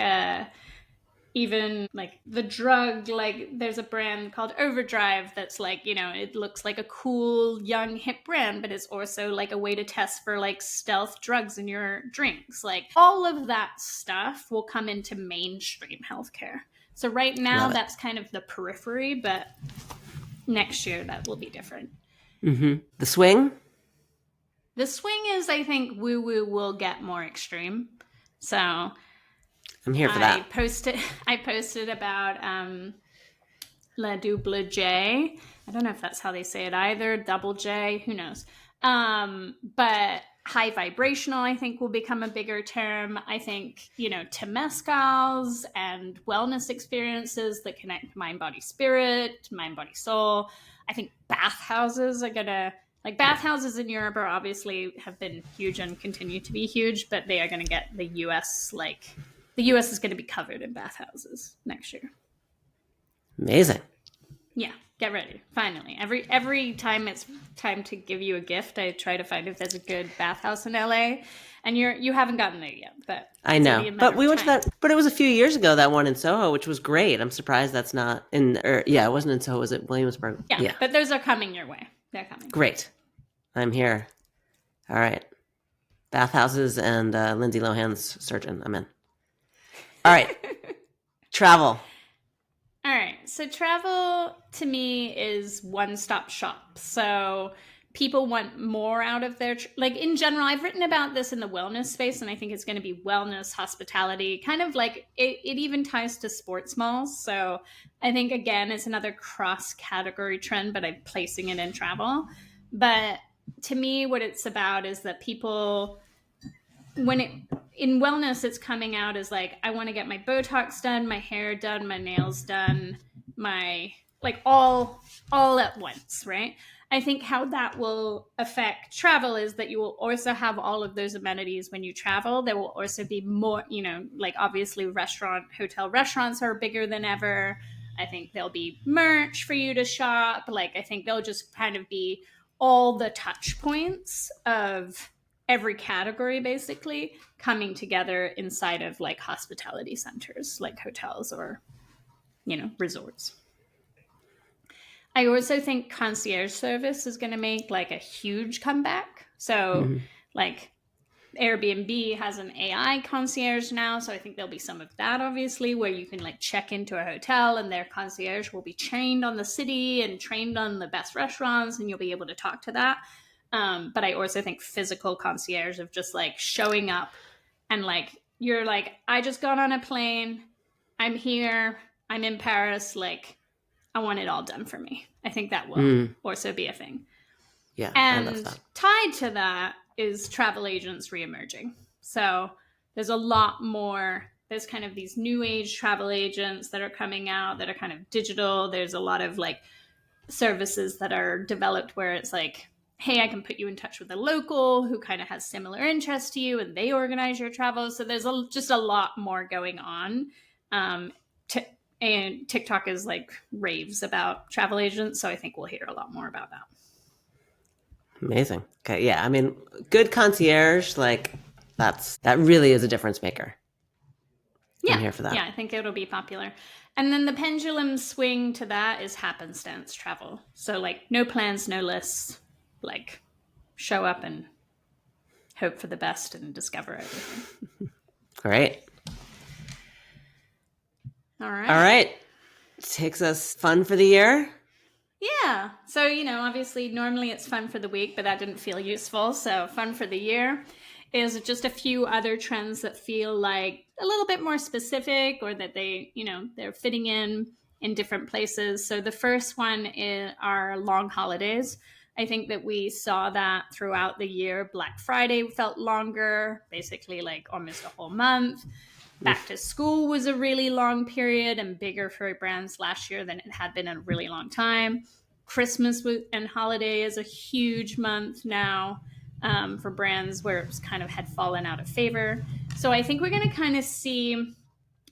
even like the drug, like there's a brand called Overdrive that's like, you know, it looks like a cool young hip brand, but it's also like a way to test for like stealth drugs in your drinks. Like, all of that stuff will come into mainstream healthcare. So right now that's kind of the periphery, but next year that will be different. Mm-hmm. The swing is, I think, woo-woo will get more extreme. So I'm here for that. I posted about La Double J. I don't know if that's how they say it either. Double J, who knows? But high vibrational, I think, will become a bigger term. I think, you know, temescals and wellness experiences that connect mind, body, spirit, mind, body, soul. I think bathhouses are gonna, like, bathhouses in Europe are obviously have been huge and continue to be huge, but they are going to get the US, like, the US is going to be covered in bathhouses next year. Amazing. Yeah, get ready. Finally. Every time it's time to give you a gift, I try to find if there's a good bathhouse in LA. And you haven't gotten there yet, but I know. But we went to that, but it was a few years ago, that one in Soho, which was great. I'm surprised that's not in, it wasn't in Soho, was it Williamsburg? Yeah, but those are coming your way. They're coming. Great. I'm here. All right. Bathhouses and Lindsay Lohan's surgeon. I'm in. All right. Travel. All right. So travel to me is one-stop shop. So people want more out of their, like, in general, I've written about this in the wellness space, and I think it's going to be wellness, hospitality, kind of like it even ties to sports malls. So I think, again, it's another cross-category trend, but I'm placing it in travel. But to me, what it's about is that people, in wellness, it's coming out as like, I want to get my Botox done, my hair done, my nails done, my, like, all at once, right? I think how that will affect travel is that you will also have all of those amenities when you travel. There will also be more, you know, like, obviously hotel restaurants are bigger than ever. I think there'll be merch for you to shop. Like, I think there'll just kind of be all the touch points of every category basically coming together inside of like hospitality centers, like hotels or, you know, resorts. I also think concierge service is going to make like a huge comeback. So, Mhm. like, Airbnb has an AI concierge now, so I think there'll be some of that, obviously, where you can like check into a hotel and their concierge will be trained on the city and trained on the best restaurants, and you'll be able to talk to that. But I also think physical concierge of just like showing up and like you're like, I just got on a plane, I'm here, I'm in Paris, like I want it all done for me. I think that will Mm. also be a thing. Yeah, I love And that. tied to that is travel agents reemerging. So there's a lot more, there's kind of these new age travel agents that are coming out that are kind of digital. There's a lot of like services that are developed where it's like, hey, I can put you in touch with a local who kind of has similar interests to you and they organize your travel. So there's just a lot more going on. Um, t- and TikTok is like raves about travel agents. So I think we'll hear a lot more about that. Amazing. Okay, yeah. I mean, good concierge, like that really is a difference maker. I'm Yeah, here for that. yeah, I think it'll be popular. And then the pendulum swing to that is happenstance travel. So like no plans, no lists, like show up and hope for the best and discover everything. Great. All All right. right. Takes us fun for the year. Yeah. So, obviously normally it's fun for the week, but that didn't feel useful. So, fun for the year is just a few other trends that feel like a little bit more specific or that they're fitting in different places. So, the first one is our long holidays. I think that we saw that throughout the year. Black Friday felt longer, basically like almost a whole month. Back to school was a really long period and bigger for brands last year than it had been in a really long time. Christmas and holiday is a huge month now for brands where it's kind of had fallen out of favor. So I think we're going to kind of see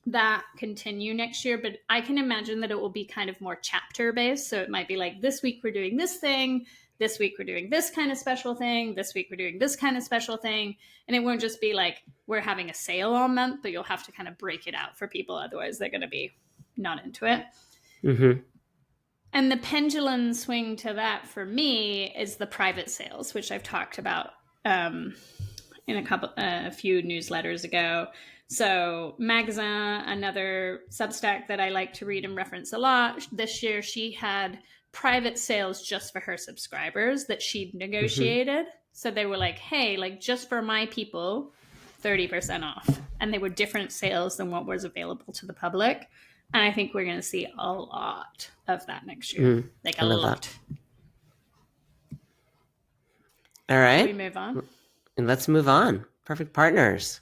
that continue next year, but I can imagine that it will be kind of more chapter based. So it might be like this week we're doing this thing, this week we're doing this kind of special thing, this week we're doing this kind of special thing. And it won't just be like we're having a sale all month, but you'll have to kind of break it out for people. Otherwise, they're going to be not into it. Mm-hmm. And the pendulum swing to that for me is the private sales, which I've talked about in a few newsletters ago. So Magazine, another Substack that I like to read and reference a lot, this year she had private sales just for her subscribers that she'd Mm-hmm. negotiated. So they were like, hey, like just for my people, 30% off. And they were different sales than what was available to the public. And I think we're going to see a lot of that next year. Mm-hmm. Like I a love that. lot. All Should we right. move on? And let's move on. Perfect partners.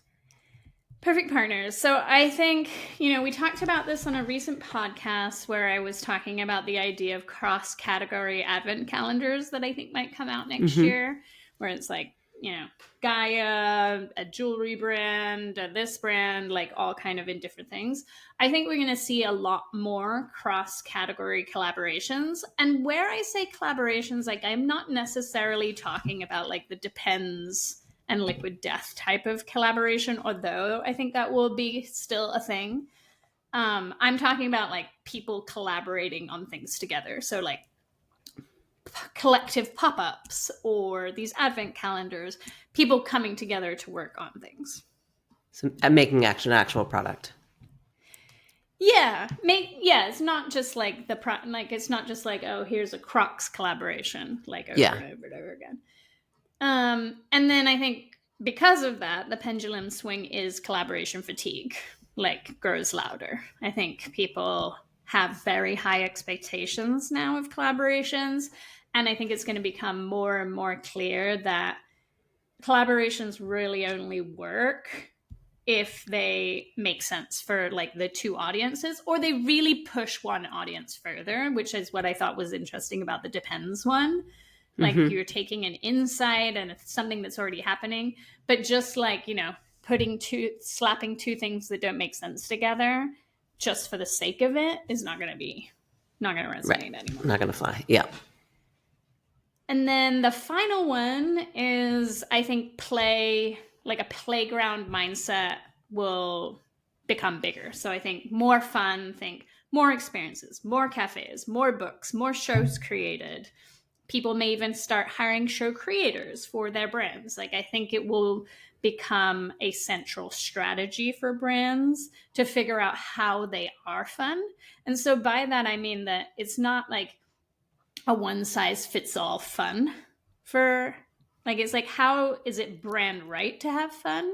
Perfect partners. So I think, we talked about this on a recent podcast where I was talking about the idea of cross category advent calendars that I think might come out next Mm-hmm. year, where it's like, Gaia, a jewelry brand, this brand, like all kind of in different things. I think we're going to see a lot more cross category collaborations. And where I say collaborations, like I'm not necessarily talking about like the Depends and Liquid Death type of collaboration, although I think that will be still a thing. I'm talking about like people collaborating on things together. So like collective pop-ups or these advent calendars, people coming together to work on things. So I'm making action actual product. It's not just like it's not just like, oh, here's a Crocs collaboration, like over Yeah. and over and over again. And then I think because of that, the pendulum swing is collaboration fatigue, like grows louder. I think people have very high expectations now of collaborations. And I think it's going to become more and more clear that collaborations really only work if they make sense for like the two audiences or they really push one audience further, which is what I thought was interesting about the Depends one. Like Mm-hmm. you're taking an insight and it's something that's already happening, but just like, slapping two things that don't make sense together just for the sake of it is not going to resonate Right. anymore. Not going to fly. Yeah. And then the final one is, I think, like a playground mindset will become bigger. So I think more fun, think more experiences, more cafes, more books, more shows created. People may even start hiring show creators for their brands. Like, I think it will become a central strategy for brands to figure out how they are fun. And so by that, I mean that it's not like a one size fits all fun for, like, it's like, how is it brand right to have fun?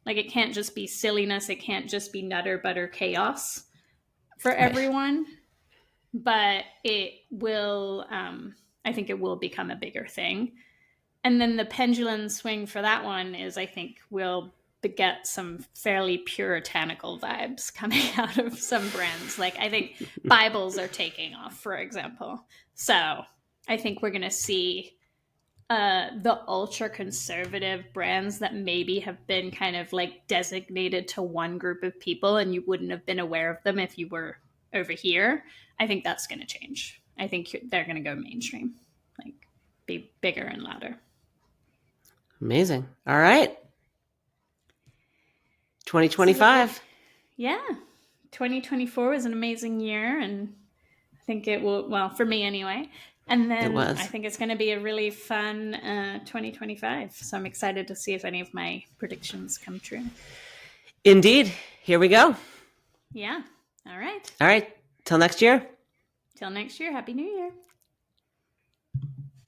Like, it can't just be silliness, it can't just be nutter butter chaos for Right. everyone, but it will, I think it will become a bigger thing. And then the pendulum swing for that one is, I think we'll get some fairly puritanical vibes coming out of some brands. Like, I think Bibles are taking off, for example. So I think we're going to see the ultra conservative brands that maybe have been kind of like designated to one group of people and you wouldn't have been aware of them if you were over here. I think that's going to change. I think they're going to go mainstream, like be bigger and louder. Amazing. All right. So with that, 2025. yeah, 2024 was an amazing year, and I think it will, well, for me anyway. And It then I was. think it's going to be a really fun 2025. So I'm excited to see if any of my predictions come true. Indeed. Here we go. Yeah. All right. All right. Till next year. Till next year. Happy New Year.